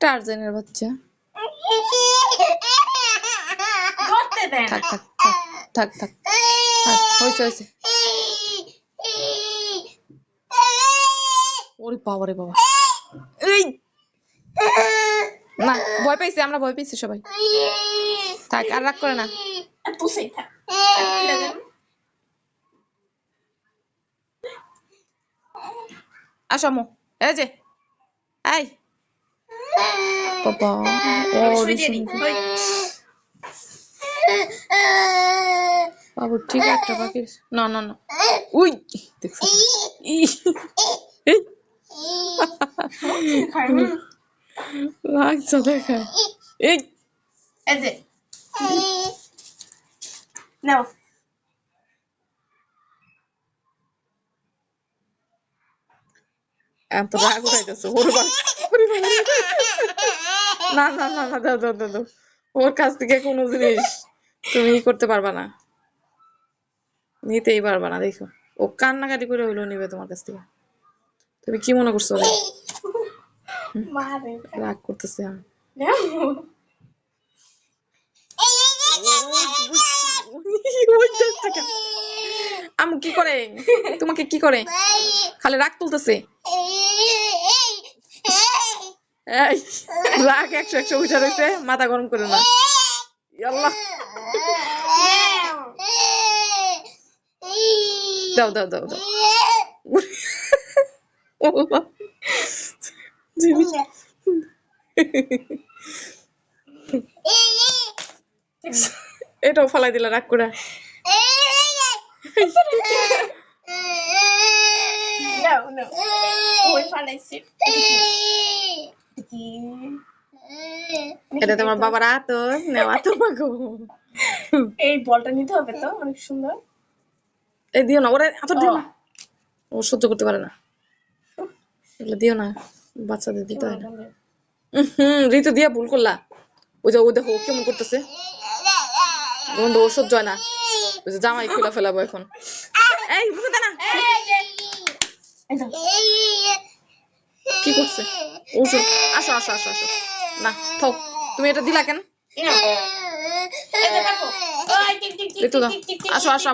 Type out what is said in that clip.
টারজানের বাচ্চা। ধরতে দেন। থাক থাক থাক থাক থাক, হয়েছে হয়েছে। ওরে বাবা রে বাবা, এই না, ভয় পাইছি আমরা, ভয় পাইছি সবাই। থাক, আর রাগ করে না। পুষেই থাক। আসো আম্মু, এই যে, এই বাবা, বাবু ঠিক একটা পাখি। না না না, উই দেখছো, লাগছে দেখায়। এই যে নাও, এত রাগ উঠাইতেছো ওর না না না না, দাও দাও দাও দাও, ওর কাছ থেকে কোনো জিনিস তুমি করতে পারবা না, নিতেই পারবা না। দেখো ও কান্নাকাটি করে হইলেও নিবে তোমার কাছ থেকে। তুমি কি মনে করছো ওরে? রাগ করতেছে। আম্মু কি করে তোমাকে, কি করে খালি রাগ তুলতেছে। এই রাগ 100 উঠা রয়েছে, মাথা গরম করে না। আল্লাহ, দাও দাও দাও দাও। এটাও ফালাই দিলা রাগ করে। এটা তোমার বাবার আতর, নেওয়া তোমাকে। এই বলটা নিতে হবে তো, অনেক সুন্দর। এই দিও না, ওরে আতর দিও না, ও সহ্য করতে পারে না। এগুলো দিও না, বাচ্চাদের দিতে হয় না। ঋতু দিয়া ভুল করলা। ওই যে ওই দেখো কেমন করতেছে, গন্ধ ওর সহ্য হয় না। ওই যে জামাই খুলে ফেলাবো এখন। এই বুঝে দে না, কি করছে ওষুধ। আসো আসো আসো আসো, না থাক, তুমি এটা দিলা কেন? ঋতু দাও, আসো আসো।